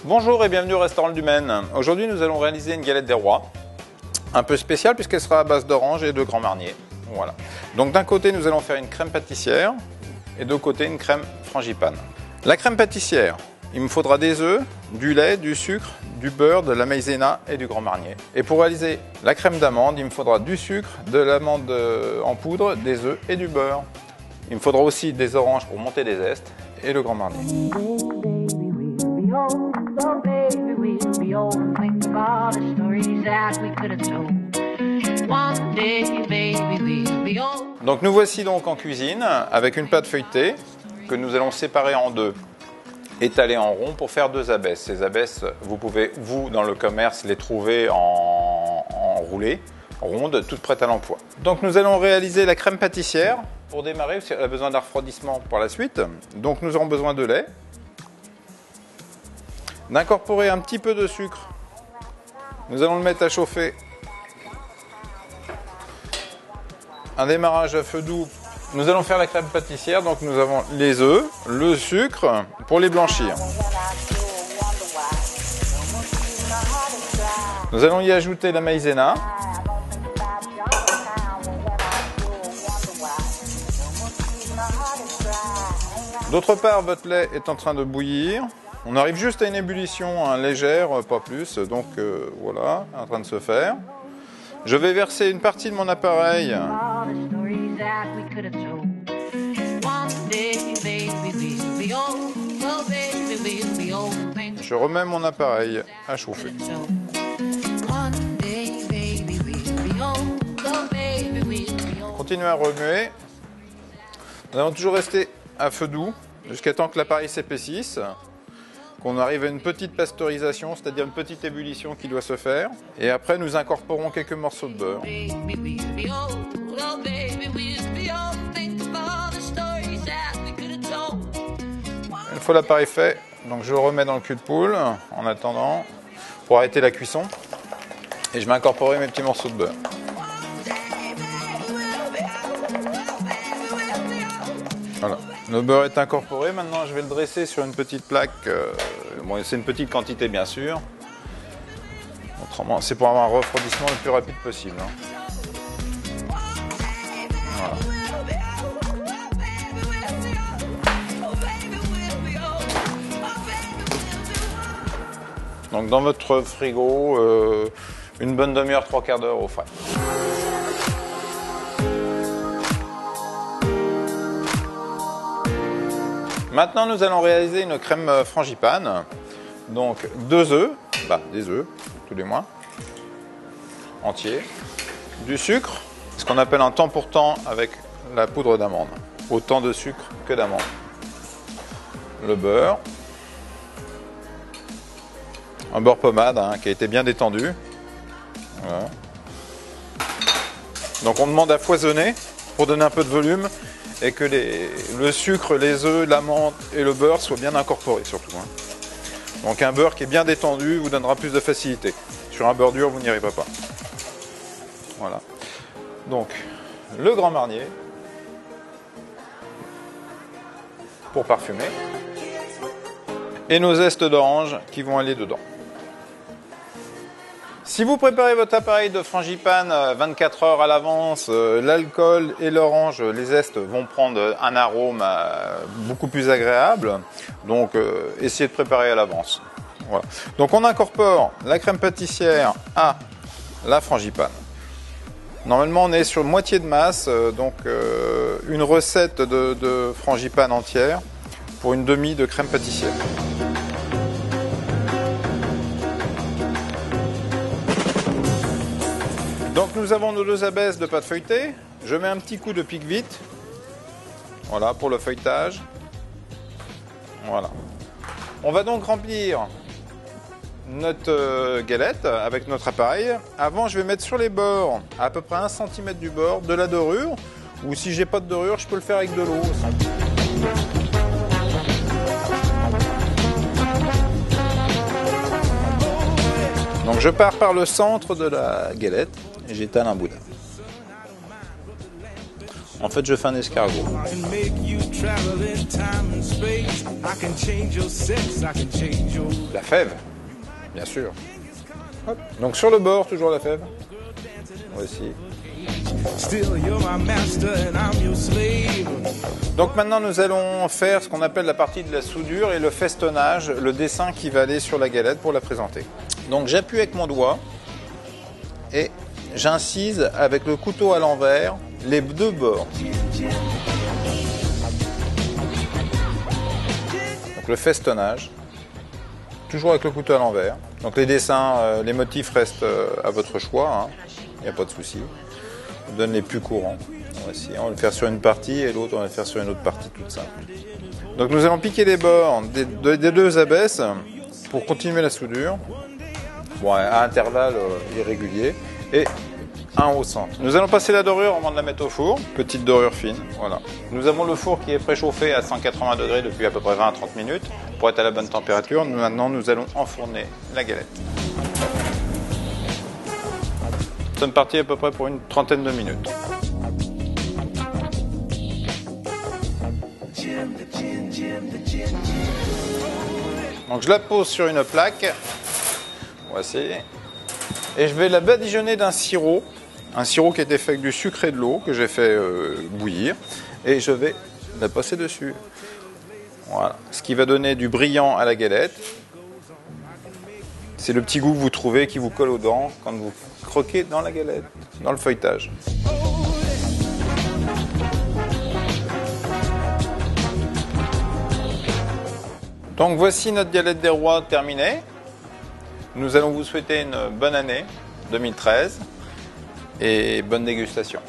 Bonjour et bienvenue au restaurant du Maine. Aujourd'hui nous allons réaliser une galette des rois, un peu spéciale puisqu'elle sera à base d'orange et de Grand Marnier. Voilà. Donc d'un côté nous allons faire une crème pâtissière et de l'autre côté une crème frangipane. La crème pâtissière, il me faudra des œufs, du lait, du sucre, du beurre, de la maïzena et du Grand Marnier. Et pour réaliser la crème d'amande, il me faudra du sucre, de l'amande en poudre, des œufs et du beurre. Il me faudra aussi des oranges pour monter des zestes et le Grand Marnier. Donc nous voici donc en cuisine avec une pâte feuilletée que nous allons séparer en deux, étaler en rond pour faire deux abesses. Ces abesses, vous pouvez, vous, dans le commerce, les trouver en roulées, rondes, toutes prêtes à l'emploi. Donc nous allons réaliser la crème pâtissière. Pour démarrer, elle a besoin d'un refroidissement par la suite. Donc nous aurons besoin de lait, d'incorporer un petit peu de sucre. Nous allons le mettre à chauffer. Un démarrage à feu doux. Nous allons faire la crème pâtissière, donc nous avons les œufs, le sucre pour les blanchir. Nous allons y ajouter la maïzena. D'autre part, votre lait est en train de bouillir. On arrive juste à une ébullition légère, pas plus, donc voilà, en train de se faire. Je vais verser une partie de mon appareil. Je remets mon appareil à chauffer. Continuez à remuer. Nous allons toujours rester à feu doux jusqu'à temps que l'appareil s'épaississe, qu'on arrive à une petite pasteurisation, c'est-à-dire une petite ébullition qui doit se faire. Et après, nous incorporons quelques morceaux de beurre. Une fois l'appareil fait, donc je le remets dans le cul de poule en attendant pour arrêter la cuisson. Et je vais incorporer mes petits morceaux de beurre. Voilà. Le beurre est incorporé. Maintenant, je vais le dresser sur une petite plaque. Bon, c'est une petite quantité, bien sûr. Autrement, c'est pour avoir un refroidissement le plus rapide possible. Voilà. Donc, dans votre frigo, une bonne demi-heure, 3/4 d'heure au frais. Maintenant, nous allons réaliser une crème frangipane. Donc, des œufs, tous les moins, entiers, du sucre, ce qu'on appelle un temps pour temps avec la poudre d'amande. Autant de sucre que d'amande. Le beurre. Un beurre pommade qui a été bien détendu. Voilà. Donc, on demande à foisonner pour donner un peu de volume. Et que le sucre, les œufs, l'amande et le beurre soient bien incorporés surtout. Donc un beurre qui est bien détendu vous donnera plus de facilité. Sur un beurre dur, vous n'y arriverez pas. Voilà. Donc le Grand Marnier pour parfumer. Et nos zestes d'orange qui vont aller dedans. Si vous préparez votre appareil de frangipane 24 heures à l'avance, l'alcool et l'orange, les zestes vont prendre un arôme beaucoup plus agréable. Donc essayez de préparer à l'avance. Voilà. Donc on incorpore la crème pâtissière à la frangipane. Normalement on est sur moitié de masse, donc une recette de frangipane entière pour une demi de crème pâtissière. Donc nous avons nos deux abesses de pâte feuilletée. Je mets un petit coup de pique-vite. Voilà, pour le feuilletage. Voilà. On va donc remplir notre galette avec notre appareil. Avant, je vais mettre sur les bords, à peu près 1 cm du bord, de la dorure. Ou si j'ai pas de dorure, je peux le faire avec de l'eau. Donc je pars par le centre de la galette et j'étale un boudin. En fait, je fais un escargot. La fève, bien sûr. Hop. Donc sur le bord, toujours la fève. Voici. Donc maintenant, nous allons faire ce qu'on appelle la partie de la soudure et le festonnage, le dessin qui va aller sur la galette pour la présenter. Donc j'appuie avec mon doigt et j'incise avec le couteau à l'envers les deux bords. Donc le festonnage, toujours avec le couteau à l'envers. Donc les dessins, les motifs restent à votre choix, il n'y a pas de souci. Je vous donne les plus courants. On va le faire sur une partie et l'autre on va le faire sur une autre partie toute simple. Donc nous allons piquer les bords des deux abaisses pour continuer la soudure. Bon, à intervalles irréguliers et un au centre. Nous allons passer la dorure avant de la mettre au four, petite dorure fine, voilà. Nous avons le four qui est préchauffé à 180 degrés depuis à peu près 20 à 30 minutes pour être à la bonne température. Maintenant, nous allons enfourner la galette. Nous sommes partis à peu près pour une trentaine de minutes. Donc je la pose sur une plaque, voici, et je vais la badigeonner d'un sirop, un sirop qui a été fait avec du sucre et de l'eau que j'ai fait bouillir, et je vais la passer dessus. Voilà, ce qui va donner du brillant à la galette. C'est le petit goût que vous trouvez qui vous colle aux dents quand vous croquez dans la galette, dans le feuilletage. Donc voici notre galette des rois terminée. Nous allons vous souhaiter une bonne année 2013 et bonne dégustation.